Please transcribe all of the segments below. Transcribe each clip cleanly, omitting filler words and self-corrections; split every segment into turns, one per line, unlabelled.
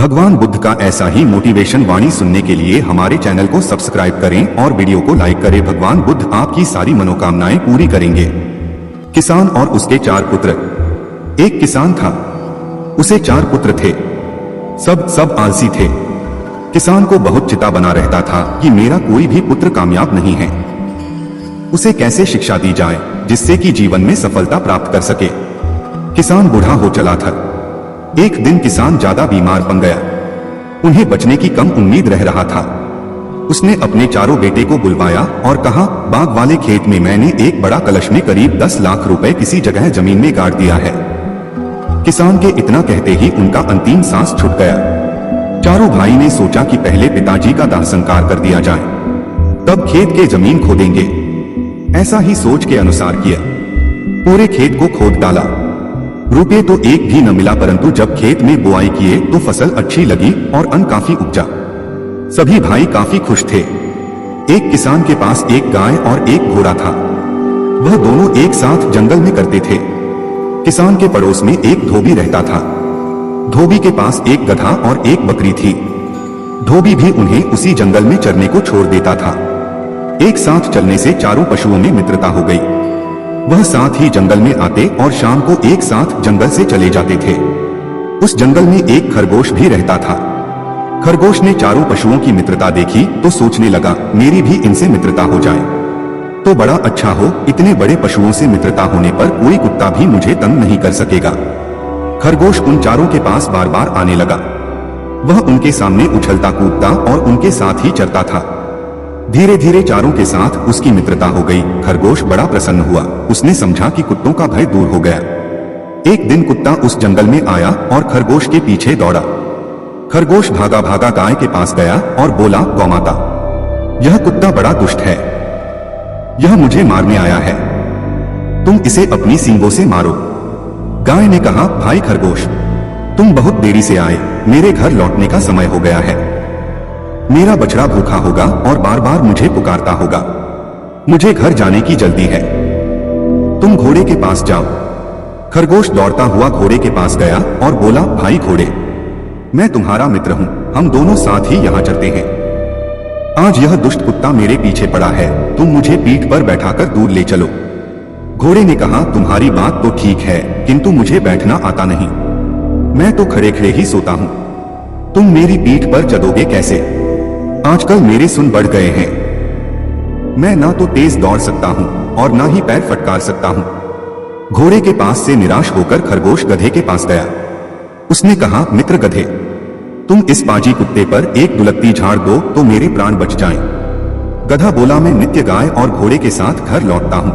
भगवान बुद्ध का ऐसा ही मोटिवेशन वाणी सुनने के लिए हमारे चैनल को सब्सक्राइब करें और वीडियो को लाइक करें। भगवान बुद्ध आपकी सारी मनोकामनाएं पूरी करेंगे। किसान और उसके 4 पुत्र। एक किसान था, उसे 4 पुत्र थे। सब आलसी थे। किसान को बहुत चिता बना रहता था कि मेरा कोई भी पुत्र कामयाब नहीं है। उसे कैसे शिक्षा दी जाए जिससे कि जीवन में सफलता प्राप्त कर सके। किसान बूढ़ा हो चला था। एक दिन किसान ज्यादा बीमार पड़ गया। उन्हें बचने की कम उम्मीद रह रहा था। उसने अपने चारों बेटे को बुलवाया और कहा, बाग वाले खेत में मैंने एक बड़ा कलश में करीब 10 लाख रुपए किसी जगह जमीन में गाड़ दिया है। किसान के इतना कहते ही उनका अंतिम सांस छूट गया। चारों भाई ने सोचा कि पहले पिताजी का दाह संस्कार कर दिया जाए, तब खेत के जमीन खोदेंगे। ऐसा ही सोच के अनुसार किया। पूरे खेत को खोद डाला। रुपये तो एक भी न मिला, परंतु जब खेत में बुआई किए तो फसल अच्छी लगी और अन्न काफी उपजा। सभी भाई काफी खुश थे। एक किसान के पास एक गाय और एक घोड़ा था। वह दोनों एक साथ जंगल में करते थे। किसान के पड़ोस में एक धोबी रहता था। धोबी के पास एक गधा और एक बकरी थी। धोबी भी उन्हें उसी जंगल में चरने को छोड़ देता था। एक साथ चलने से चारों पशुओं में मित्रता हो गई। वह साथ ही जंगल में आते और शाम को एक साथ जंगल से चले जाते थे। उस जंगल में एक खरगोश भी रहता था। खरगोश ने चारों पशुओं की मित्रता देखी तो सोचने लगा, मेरी भी इनसे मित्रता हो जाए तो बड़ा अच्छा हो। इतने बड़े पशुओं से मित्रता होने पर कोई कुत्ता भी मुझे तंग नहीं कर सकेगा। खरगोश उन चारों के पास बार बार आने लगा। वह उनके सामने उछलता कूदता और उनके साथ ही चलता था। धीरे धीरे चारों के साथ उसकी मित्रता हो गई। खरगोश बड़ा प्रसन्न हुआ। उसने समझा कि कुत्तों का भय दूर हो गया। एक दिन कुत्ता उस जंगल में आया और खरगोश के पीछे दौड़ा। खरगोश भागा भागा गाय के पास गया और बोला, गौमाता, यह कुत्ता बड़ा दुष्ट है। यह मुझे मारने आया है। तुम इसे अपनी सींगों से मारो। गाय ने कहा, भाई खरगोश, तुम बहुत देरी से आए। मेरे घर लौटने का समय हो गया है। मेरा बछड़ा भूखा होगा और बार बार मुझे पुकारता होगा। मुझे घर जाने की जल्दी है। तुम घोड़े के पास जाओ। खरगोश दौड़ता हुआ घोड़े के पास गया और बोला, भाई घोड़े, मैं तुम्हारा मित्र हूं। हम दोनों साथ ही यहां चलते हैं। आज यह दुष्ट कुत्ता मेरे पीछे पड़ा है। तुम मुझे पीठ पर बैठाकर दूर ले चलो। घोड़े ने कहा, तुम्हारी बात तो ठीक है, किंतु मुझे बैठना आता नहीं। मैं तो खड़े खड़े ही सोता हूं। तुम मेरी पीठ पर चलोगे कैसे? आजकल मेरे सुन बढ़ गए हैं। मैं ना तो तेज दौड़ सकता हूं और ना ही पैर फटकार सकता हूं। घोड़े के पास से निराश होकर खरगोश गधे के पास गया। उसने कहा, मित्र गधे, तुम इस पाजी कुत्ते पर एक दुलत्ती झाड़ दो तो मेरे प्राण बच जाएं। गधा बोला, मैं नित्य गाय और घोड़े के साथ घर लौटता हूं।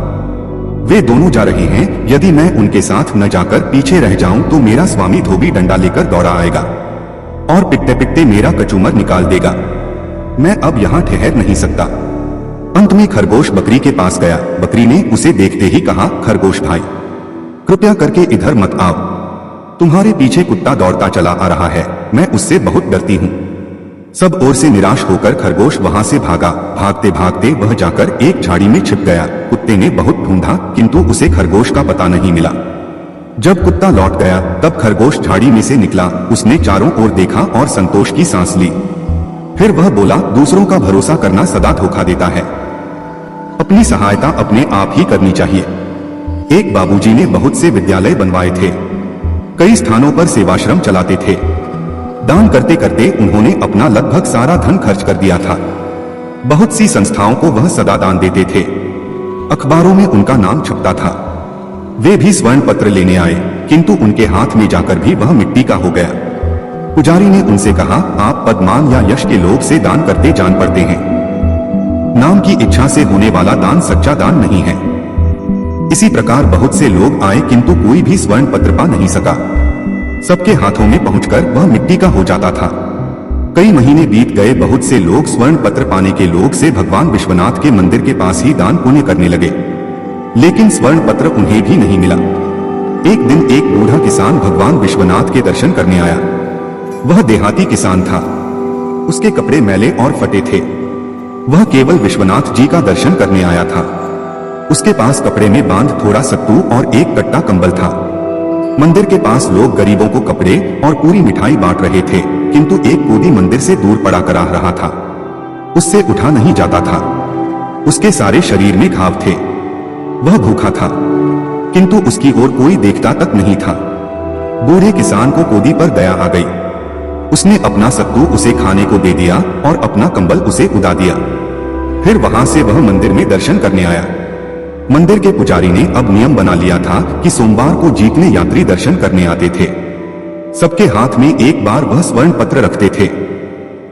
वे दोनों जा रहे हैं। यदि मैं उनके साथ न जाकर पीछे रह जाऊं तो मेरा स्वामी धोबी डंडा लेकर दौड़ा आएगा और पिटते पिटते मेरा कचूमर निकाल देगा। मैं अब यहाँ ठहर नहीं सकता। अंत में खरगोश बकरी के पास गया। बकरी ने उसे देखते ही कहा, खरगोश भाई, कृपया करके इधर मत आओ। तुम्हारे पीछे कुत्ता दौड़ता चला आ रहा है। मैं उससे बहुत डरती हूँ। सब ओर से निराश होकर खरगोश वहां से भागा। भागते भागते वह जाकर एक झाड़ी में छिप गया। कुत्ते ने बहुत ढूंढा किंतु उसे खरगोश का पता नहीं मिला। जब कुत्ता लौट गया तब खरगोश झाड़ी में से निकला। उसने चारों ओर देखा और संतोष की सांस ली। फिर वह बोला, दूसरों का भरोसा करना सदा धोखा देता है। अपनी सहायता अपने आप ही करनी चाहिए। एक बाबूजी ने बहुत से विद्यालय बनवाए थे। कई स्थानों पर सेवाश्रम चलाते थे। दान करते करते उन्होंने अपना लगभग सारा धन खर्च कर दिया था। बहुत सी संस्थाओं को वह सदा दान देते थे। अखबारों में उनका नाम छपता था। वे भी स्वर्ण पत्र लेने आए, किंतु उनके हाथ में जाकर भी वह मिट्टी का हो गया। पुजारी ने उनसे कहा, आप पदमान या यश के लोभ से दान करते जान पड़ते हैं। नाम की इच्छा से होने वाला दान सच्चा दान नहीं है। इसी प्रकार बहुत से लोग आए किंतु कोई भी स्वर्ण पत्र पा नहीं सका। सबके हाथों में पहुंचकर वह मिट्टी का हो जाता था। कई महीने बीत गए। बहुत से लोग स्वर्ण पत्र पाने के लोभ से भगवान विश्वनाथ के मंदिर के पास ही दान पुण्य करने लगे, लेकिन स्वर्ण पत्र उन्हें भी नहीं मिला। एक दिन एक बूढ़ा किसान भगवान विश्वनाथ के दर्शन करने आया। वह देहाती किसान था। उसके कपड़े मैले और फटे थे। वह केवल विश्वनाथ जी का दर्शन करने आया था। उसके पास कपड़े में बांध थोड़ा सत्तू और एक कट्टा कंबल था। मंदिर के पास लोग गरीबों को कपड़े और पूरी मिठाई बांट रहे थे, किंतु एक कोदी मंदिर से दूर पड़ा करा रहा था। उससे उठा नहीं जाता था। उसके सारे शरीर में घाव थे। वह भूखा था, किंतु उसकी ओर कोई देखता तक नहीं था। बूढ़े किसान को कोदी पर दया आ गई। उसने अपना सत्तू उसे खाने को दे दिया और अपना कंबल उसे उड़ा दिया। फिर वहां से वह मंदिर में दर्शन करने आया। मंदिर के पुजारी ने अब नियम बना लिया था कि सोमवार को जितने यात्री दर्शन करने आते थे, सबके हाथ में एक बार वह स्वर्ण पत्र रखते थे।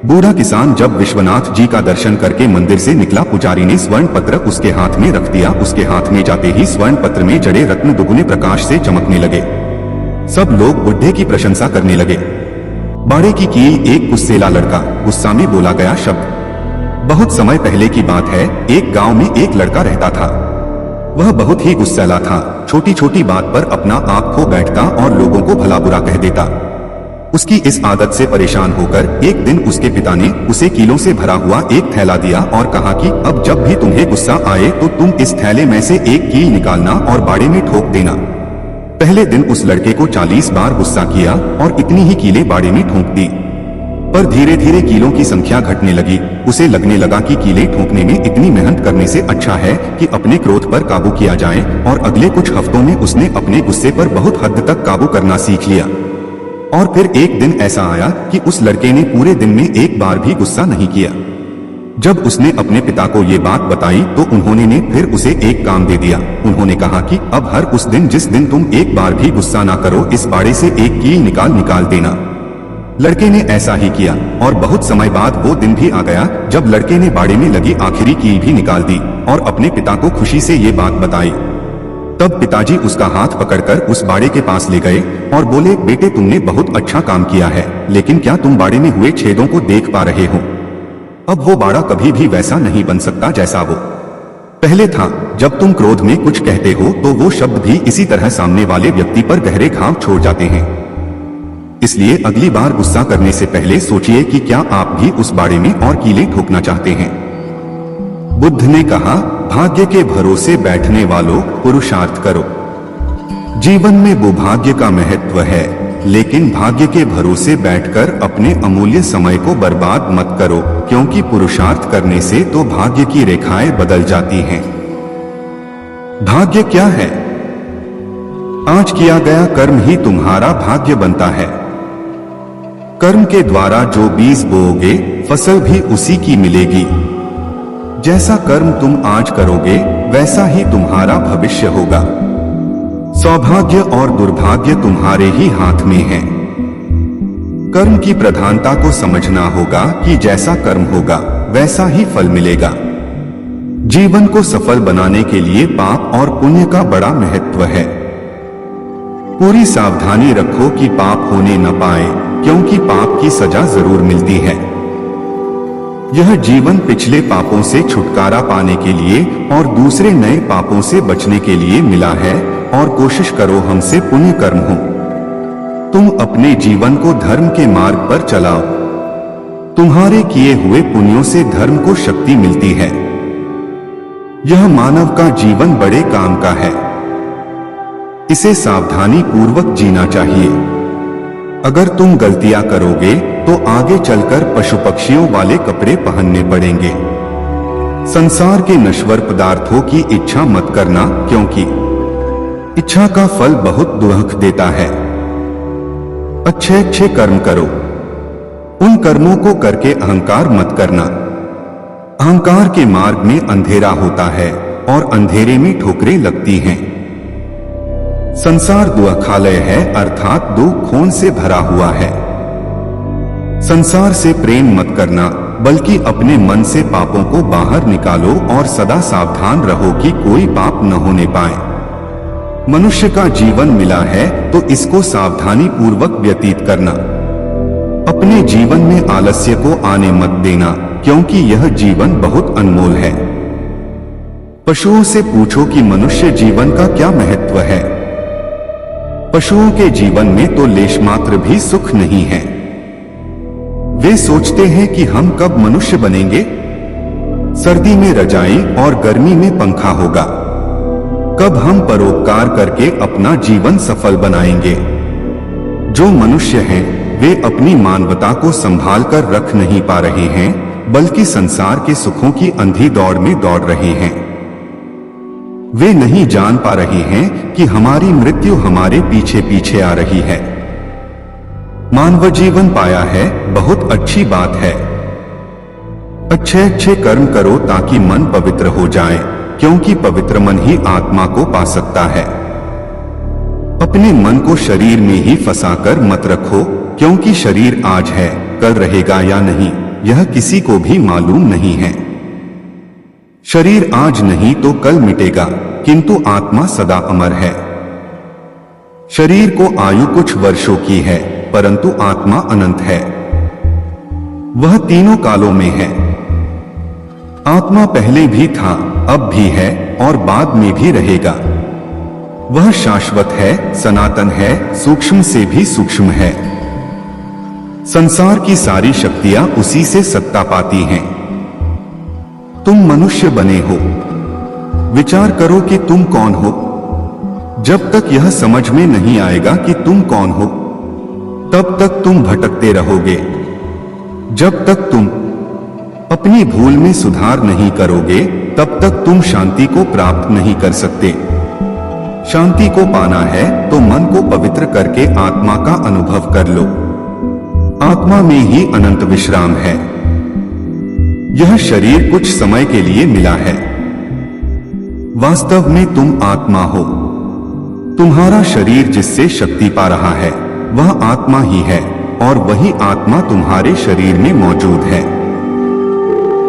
बूढ़ा किसान जब विश्वनाथ जी का दर्शन करके मंदिर से निकला, पुजारी ने स्वर्ण पत्र उसके हाथ में रख दिया। उसके हाथ में जाते ही स्वर्ण पत्र में जड़े रत्न दुगुने प्रकाश से चमकने लगे। सब लोग बुढ़े की प्रशंसा करने लगे। बाड़े की एक गुस्सेला लड़का गुस्सा में बोला गया शब्द। बहुत समय पहले की बात है, एक गांव में एक लड़का रहता था। वह बहुत ही गुस्सैला था। छोटी छोटी बात पर अपना आप खो बैठता और लोगों को भला बुरा कह देता। उसकी इस आदत से परेशान होकर एक दिन उसके पिता ने उसे कीलों से भरा हुआ एक थैला दिया और कहा कि अब जब भी तुम्हें गुस्सा आए तो तुम इस थैले में से एक कील निकालना और बाड़े में ठोक देना। पहले दिन उस लड़के को 40 बार गुस्सा किया और इतनी ही कीलें बाड़े में ठोक दी। पर धीरे धीरे कीलों की संख्या घटने लगी। उसे लगने लगा कि कीलें ठोकने में इतनी मेहनत करने से अच्छा है कि अपने क्रोध पर काबू किया जाए, और अगले कुछ हफ्तों में उसने अपने गुस्से पर बहुत हद तक काबू करना सीख लिया। और फिर एक दिन ऐसा आया कि उस लड़के ने पूरे दिन में एक बार भी गुस्सा नहीं किया। जब उसने अपने पिता को ये बात बताई तो उन्होंने ने फिर उसे एक काम दे दिया। उन्होंने कहा कि अब हर उस दिन जिस दिन तुम एक बार भी गुस्सा ना करो, इस बाड़े से एक कील निकाल देना। लड़के ने ऐसा ही किया और बहुत समय बाद वो दिन भी आ गया जब लड़के ने बाड़े में लगी आखिरी कील भी निकाल दी और अपने पिता को खुशी से ये बात बताई। तब पिताजी उसका हाथ पकड़कर उस बाड़े के पास ले गए और बोले, बेटे तुमने बहुत अच्छा काम किया है, लेकिन क्या तुम बाड़े में हुए छेदों को देख पा रहे हो? अब वो बाड़ा कभी भी वैसा नहीं बन सकता जैसा वो पहले था। जब तुम क्रोध में कुछ कहते हो तो वो शब्द भी इसी तरह सामने वाले व्यक्ति पर गहरे घाव छोड़ जाते हैं। इसलिए अगली बार गुस्सा करने से पहले सोचिए कि क्या आप भी उस बाड़े में और कीलें ठोकना चाहते हैं। बुद्ध ने कहा, भाग्य के भरोसे बैठने वालों, पुरुषार्थ करो। जीवन में वो भाग्य का महत्व है, लेकिन भाग्य के भरोसे बैठकर अपने अमूल्य समय को बर्बाद मत करो, क्योंकि पुरुषार्थ करने से तो भाग्य की रेखाएं बदल जाती हैं। भाग्य क्या है? आज किया गया कर्म ही तुम्हारा भाग्य बनता है। कर्म के द्वारा जो बीज बोओगे, फसल भी उसी की मिलेगी। जैसा कर्म तुम आज करोगे, वैसा ही तुम्हारा भविष्य होगा। सौभाग्य और दुर्भाग्य तुम्हारे ही हाथ में है। कर्म की प्रधानता को समझना होगा कि जैसा कर्म होगा, वैसा ही फल मिलेगा। जीवन को सफल बनाने के लिए पाप और पुण्य का बड़ा महत्व है। पूरी सावधानी रखो कि पाप होने न पाए, क्योंकि पाप की सजा जरूर मिलती है। यह जीवन पिछले पापों से छुटकारा पाने के लिए और दूसरे नए पापों से बचने के लिए मिला है, और कोशिश करो हमसे पुण्य कर्म हो। तुम अपने जीवन को धर्म के मार्ग पर चलाओ। तुम्हारे किए हुए पुण्यों से धर्म को शक्ति मिलती है। यह मानव का जीवन बड़े काम का है। इसे सावधानी पूर्वक जीना चाहिए। अगर तुम गलतियां करोगे तो आगे चलकर पशु पक्षियों वाले कपड़े पहनने पड़ेंगे। संसार के नश्वर पदार्थों की इच्छा मत करना, क्योंकि इच्छा का फल बहुत दुख देता है। अच्छे अच्छे कर्म करो। उन कर्मों को करके अहंकार मत करना। अहंकार के मार्ग में अंधेरा होता है और अंधेरे में ठोकरें लगती हैं। संसार दुखालय है, अर्थात दो खून से भरा हुआ है। संसार से प्रेम मत करना, बल्कि अपने मन से पापों को बाहर निकालो और सदा सावधान रहो कि कोई पाप न होने पाए। मनुष्य का जीवन मिला है तो इसको सावधानी पूर्वक व्यतीत करना। अपने जीवन में आलस्य को आने मत देना, क्योंकि यह जीवन बहुत अनमोल है। पशुओं से पूछो कि मनुष्य जीवन का क्या महत्व है। पशुओं के जीवन में तो लेश मात्र भी सुख नहीं है। वे सोचते हैं कि हम कब मनुष्य बनेंगे। सर्दी में रजाई और गर्मी में पंखा होगा। कब हम परोपकार करके अपना जीवन सफल बनाएंगे। जो मनुष्य हैं वे अपनी मानवता को संभाल कर रख नहीं पा रहे हैं, बल्कि संसार के सुखों की अंधी दौड़ में दौड़ रहे हैं। वे नहीं जान पा रहे हैं कि हमारी मृत्यु हमारे पीछे पीछे आ रही है। मानव जीवन पाया है, बहुत अच्छी बात है। अच्छे अच्छे कर्म करो ताकि मन पवित्र हो जाए, क्योंकि पवित्र मन ही आत्मा को पा सकता है। अपने मन को शरीर में ही फंसाकर मत रखो, क्योंकि शरीर आज है, कल रहेगा या नहीं यह किसी को भी मालूम नहीं है। शरीर आज नहीं तो कल मिटेगा, किंतु आत्मा सदा अमर है। शरीर को आयु कुछ वर्षों की है, परंतु आत्मा अनंत है। वह तीनों कालों में है। आत्मा पहले भी था, अब भी है और बाद में भी रहेगा। वह शाश्वत है, सनातन है, सूक्ष्म से भी सूक्ष्म है। संसार की सारी शक्तियां उसी से सत्ता पाती हैं। तुम मनुष्य बने हो, विचार करो कि तुम कौन हो। जब तक यह समझ में नहीं आएगा कि तुम कौन हो, तब तक तुम भटकते रहोगे। जब तक तुम अपनी भूल में सुधार नहीं करोगे, तब तक तुम शांति को प्राप्त नहीं कर सकते। शांति को पाना है तो मन को पवित्र करके आत्मा का अनुभव कर लो। आत्मा में ही अनंत विश्राम है। यह शरीर कुछ समय के लिए मिला है। वास्तव में तुम आत्मा हो। तुम्हारा शरीर जिससे शक्ति पा रहा है वह आत्मा ही है, और वही आत्मा तुम्हारे शरीर में मौजूद है।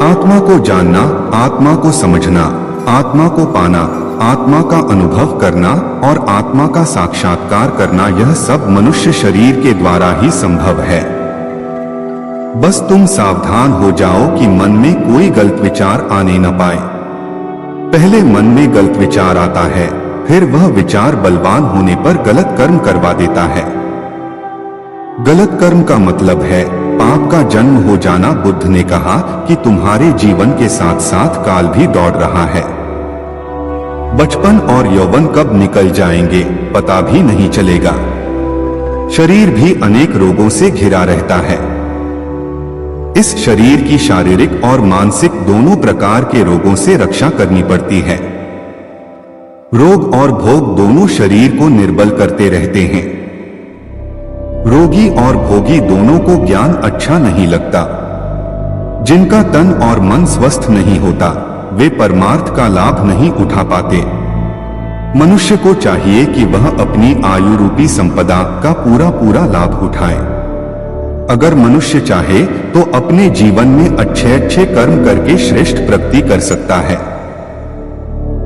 आत्मा को जानना, आत्मा को समझना, आत्मा को पाना, आत्मा का अनुभव करना और आत्मा का साक्षात्कार करना, यह सब मनुष्य शरीर के द्वारा ही संभव है। बस तुम सावधान हो जाओ कि मन में कोई गलत विचार आने न पाए। पहले मन में गलत विचार आता है, फिर वह विचार बलवान होने पर गलत कर्म करवा देता है। गलत कर्म का मतलब है पाप का जन्म हो जाना। बुद्ध ने कहा कि तुम्हारे जीवन के साथ साथ काल भी दौड़ रहा है। बचपन और यौवन कब निकल जाएंगे पता भी नहीं चलेगा। शरीर भी अनेक रोगों से घिरा रहता है। इस शरीर की शारीरिक और मानसिक दोनों प्रकार के रोगों से रक्षा करनी पड़ती है। रोग और भोग दोनों शरीर को निर्बल करते रहते हैं। रोगी और भोगी दोनों को ज्ञान अच्छा नहीं लगता। जिनका तन और मन स्वस्थ नहीं होता वे परमार्थ का लाभ नहीं उठा पाते। मनुष्य को चाहिए कि वह अपनी आयु रूपी संपदा का पूरा पूरा लाभ उठाए। अगर मनुष्य चाहे तो अपने जीवन में अच्छे अच्छे कर्म करके श्रेष्ठ प्रगति कर सकता है।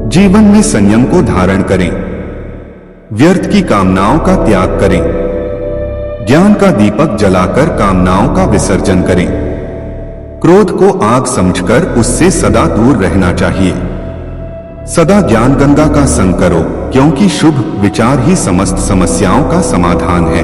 जीवन में संयम को धारण करें, व्यर्थ की कामनाओं का त्याग करें, ज्ञान का दीपक जलाकर कामनाओं का विसर्जन करें। क्रोध को आग समझकर उससे सदा दूर रहना चाहिए। सदा ज्ञान गंगा का संग करो, क्योंकि शुभ विचार ही समस्त समस्याओं का समाधान है।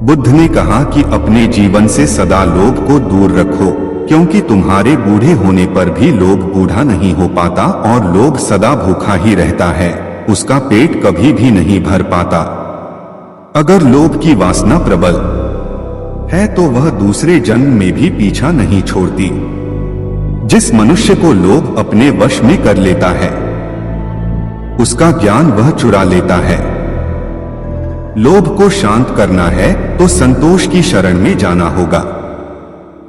बुद्ध ने कहा कि अपने जीवन से सदा लोभ को दूर रखो, क्योंकि तुम्हारे बूढ़े होने पर भी लोभ बूढ़ा नहीं हो पाता और लोभ सदा भूखा ही रहता है, उसका पेट कभी भी नहीं भर पाता। अगर लोभ की वासना प्रबल है तो वह दूसरे जन्म में भी पीछा नहीं छोड़ती। जिस मनुष्य को लोभ अपने वश में कर लेता है उसका ज्ञान वह चुरा लेता है। लोभ को शांत करना है तो संतोष की शरण में जाना होगा।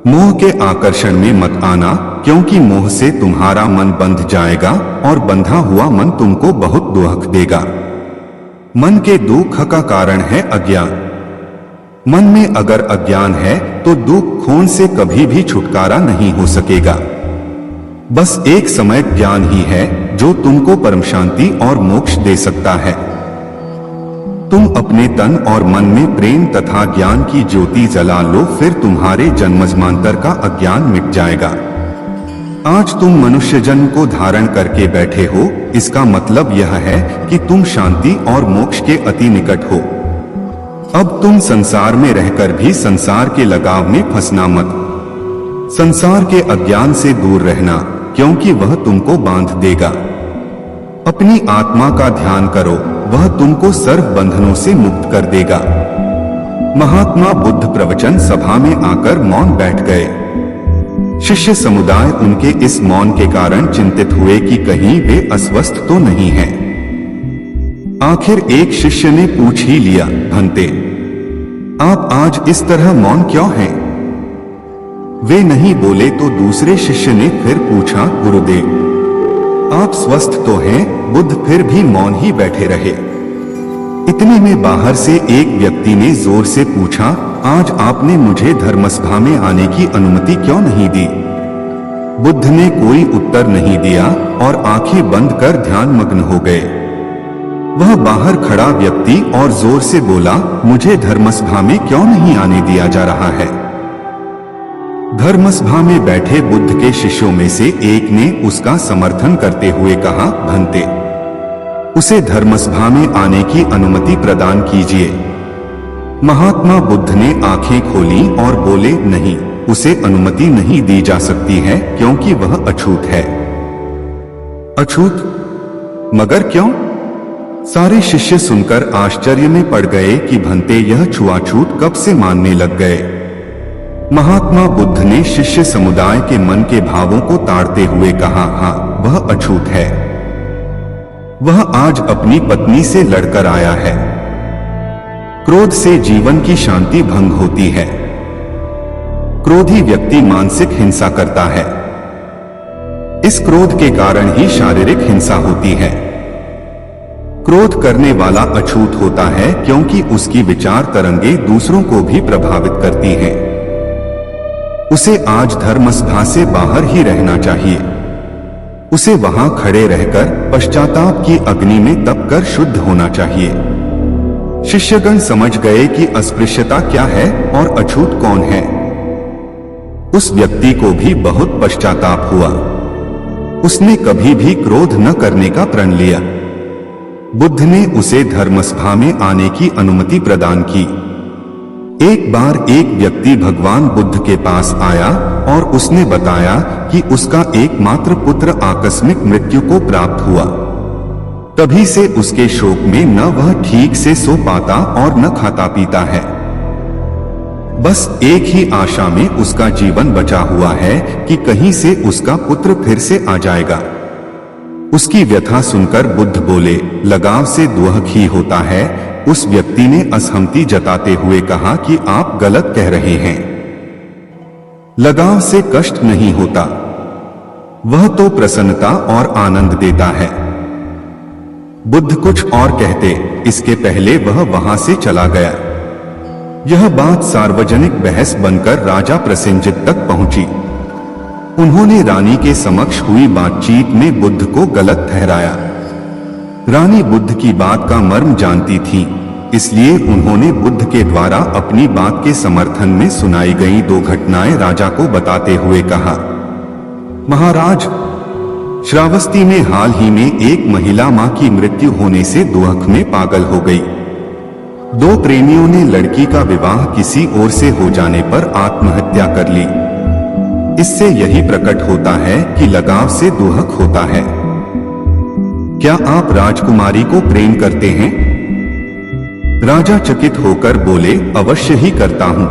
मोह के आकर्षण में मत आना, क्योंकि मोह से तुम्हारा मन बंध जाएगा और बंधा हुआ मन तुमको बहुत दुख देगा। मन के दुख का कारण है अज्ञान। मन में अगर अज्ञान है तो दुख खोन से कभी भी छुटकारा नहीं हो सकेगा। बस एक समय ज्ञान ही है जो तुमको परम शांति और मोक्ष दे सकता है। तुम अपने तन और मन में प्रेम तथा ज्ञान की ज्योति जला लो, फिर तुम्हारे जन्मजन्मांतर का अज्ञान मिट जाएगा। आज तुम मनुष्य जन्म को धारण करके बैठे हो, इसका मतलब यह है कि तुम शांति और मोक्ष के अति निकट हो। अब तुम संसार में रहकर भी संसार के लगाव में फंसना मत। संसार के अज्ञान से दूर रहना, क्योंकि वह तुमको बांध देगा। अपनी आत्मा का ध्यान करो, वह तुमको सर्व बंधनों से मुक्त कर देगा। महात्मा बुद्ध प्रवचन सभा में आकर मौन बैठ गए। शिष्य समुदाय उनके इस मौन के कारण चिंतित हुए कि कहीं वे अस्वस्थ तो नहीं हैं। आखिर एक शिष्य ने पूछ ही लिया, भंते, आप आज इस तरह मौन क्यों हैं? वे नहीं बोले तो दूसरे शिष्य ने फिर पूछा, गुरुदेव, आप स्वस्थ तो हैं? बुद्ध फिर भी मौन ही बैठे रहे। इतने में बाहर से एक व्यक्ति ने जोर से पूछा, आज आपने मुझे धर्मसभा में आने की अनुमति क्यों नहीं दी? बुद्ध ने कोई उत्तर नहीं दिया और आंखें बंद कर ध्यान मग्न हो गए। वह बाहर खड़ा व्यक्ति और जोर से बोला, मुझे धर्मसभा में क्यों नहीं आने दिया जा रहा है? धर्मसभा में बैठे बुद्ध के शिष्यों में से एक ने उसका समर्थन करते हुए कहा, भंते, उसे धर्मसभा में आने की अनुमति प्रदान कीजिए। महात्मा बुद्ध ने आंखें खोली और बोले, नहीं, उसे अनुमति नहीं दी जा सकती है क्योंकि वह अछूत है। अछूत? मगर क्यों? सारे शिष्य सुनकर आश्चर्य में पड़ गए कि भंते यह छुआछूत कब से मानने लग गए। महात्मा बुद्ध ने शिष्य समुदाय के मन के भावों को ताड़ते हुए कहा, हाँ, वह अछूत है। वह आज अपनी पत्नी से लड़कर आया है। क्रोध से जीवन की शांति भंग होती है। क्रोधी व्यक्ति मानसिक हिंसा करता है। इस क्रोध के कारण ही शारीरिक हिंसा होती है। क्रोध करने वाला अछूत होता है क्योंकि उसकी विचार तरंगे दूसरों को भी प्रभावित करती हैं। उसे आज धर्मसभा से बाहर ही रहना चाहिए। उसे वहां खड़े रहकर पश्चाताप की अग्नि में तपकर शुद्ध होना चाहिए। शिष्यगण समझ गए कि अस्पृश्यता क्या है और अछूत कौन है। उस व्यक्ति को भी बहुत पश्चाताप हुआ। उसने कभी भी क्रोध न करने का प्रण लिया। बुद्ध ने उसे धर्मसभा में आने की अनुमति प्रदान की। एक बार एक व्यक्ति भगवान बुद्ध के पास आया और उसने बताया कि उसका एकमात्र पुत्र आकस्मिक मृत्यु को प्राप्त हुआ। तभी से उसके शोक में न वह ठीक से सो पाता और न खाता पीता है। बस एक ही आशा में उसका जीवन बचा हुआ है कि कहीं से उसका पुत्र फिर से आ जाएगा। उसकी व्यथा सुनकर बुद्ध बोले, लगाव से दुख ही होता है। उस व्यक्ति ने असहमति जताते हुए कहा कि आप गलत कह रहे हैं। लगाव से कष्ट नहीं होता, वह तो प्रसन्नता और आनंद देता है। बुद्ध कुछ और कहते, इसके पहले वह वहां से चला गया। यह बात सार्वजनिक बहस बनकर राजा प्रसेनजित तक पहुंची। उन्होंने रानी के समक्ष हुई बातचीत में बुद्ध को गलत ठहराया। रानी बुद्ध की बात का मर्म जानती थी, इसलिए उन्होंने बुद्ध के द्वारा अपनी बात के समर्थन में सुनाई गई 2 घटनाएं राजा को बताते हुए कहा, महाराज, श्रावस्ती में हाल ही में एक महिला मां की मृत्यु होने से दुख में पागल हो गई। 2 प्रेमियों ने लड़की का विवाह किसी और से हो जाने पर आत्महत्या कर ली। इससे यही प्रकट होता है कि लगाव से दुख होता है। क्या आप राजकुमारी को प्रेम करते हैं? राजा चकित होकर बोले, अवश्य ही करता हूं।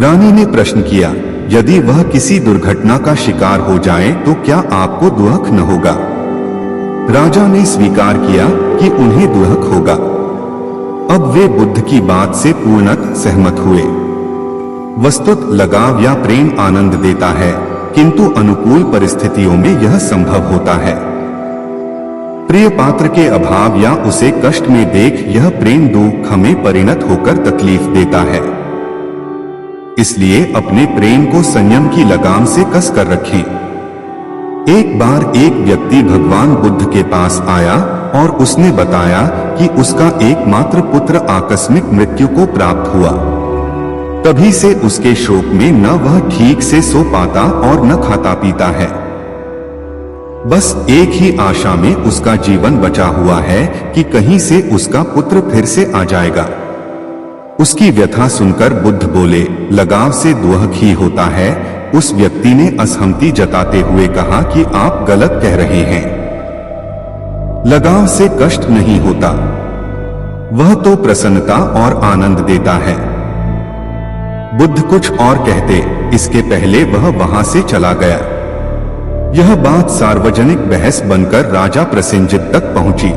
रानी ने प्रश्न किया, यदि वह किसी दुर्घटना का शिकार हो जाए तो क्या आपको दुख न होगा? राजा ने स्वीकार किया कि उन्हें दुख होगा। अब वे बुद्ध की बात से पूर्णतः सहमत हुए। वस्तुतः लगाव या प्रेम आनंद देता है, किंतु अनुकूल परिस्थितियों में यह संभव होता है। प्रिय पात्र के अभाव या उसे कष्ट में देख यह प्रेम दुख में परिणत होकर तकलीफ देता है। इसलिए अपने प्रेम को संयम की लगाम से कस कर रखें। एक बार एक व्यक्ति भगवान बुद्ध के पास आया और उसने बताया कि उसका एकमात्र पुत्र आकस्मिक मृत्यु को प्राप्त हुआ। तभी से उसके शोक में न वह ठीक से सो पाता और न खाता पीता है। बस एक ही आशा में उसका जीवन बचा हुआ है कि कहीं से उसका पुत्र फिर से आ जाएगा। उसकी व्यथा सुनकर बुद्ध बोले, लगाव से दुख ही होता है। उस व्यक्ति ने असहमति जताते हुए कहा कि आप गलत कह रहे हैं। लगाव से कष्ट नहीं होता, वह तो प्रसन्नता और आनंद देता है। बुद्ध कुछ और कहते, इसके पहले वह वहां से चला गया। यह बात सार्वजनिक बहस बनकर राजा प्रसेनजित तक पहुंची।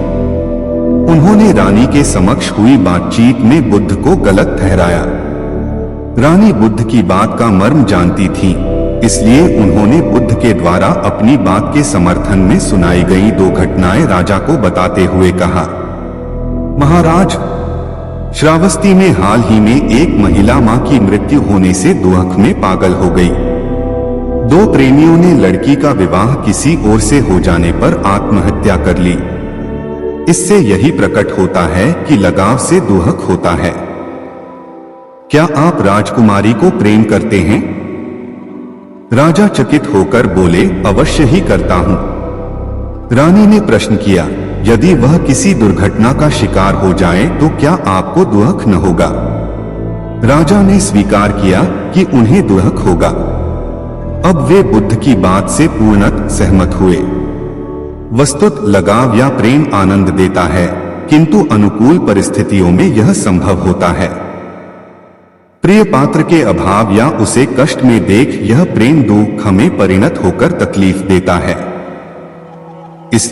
उन्होंने रानी के समक्ष हुई बातचीत में बुद्ध को गलत ठहराया। रानी बुद्ध की बात का मर्म जानती थी, इसलिए उन्होंने बुद्ध के द्वारा अपनी बात के समर्थन में सुनाई गई 2 घटनाएं राजा को बताते हुए कहा, महाराज, श्रावस्ती में हाल ही में एक महिला मां की मृत्यु होने से दुख में पागल हो गई। 2 प्रेमियों ने लड़की का विवाह किसी और से हो जाने पर आत्महत्या कर ली। इससे यही प्रकट होता है कि लगाव से दुख होता है। क्या आप राजकुमारी को प्रेम करते हैं? राजा चकित होकर बोले, अवश्य ही करता हूं। रानी ने प्रश्न किया, यदि वह किसी दुर्घटना का शिकार हो जाए तो क्या आपको दुख न होगा? राजा ने स्वीकार किया कि उन्हें दुख होगा। अब वे बुद्ध की बात से पूर्णतः सहमत हुए। वस्तुतः लगाव या प्रेम आनंद देता है, किंतु अनुकूल परिस्थितियों में यह संभव होता है। प्रिय पात्र के अभाव या उसे कष्ट में देख यह प्रेम दुख में परिणत होकर तकलीफ देता है। इसलिए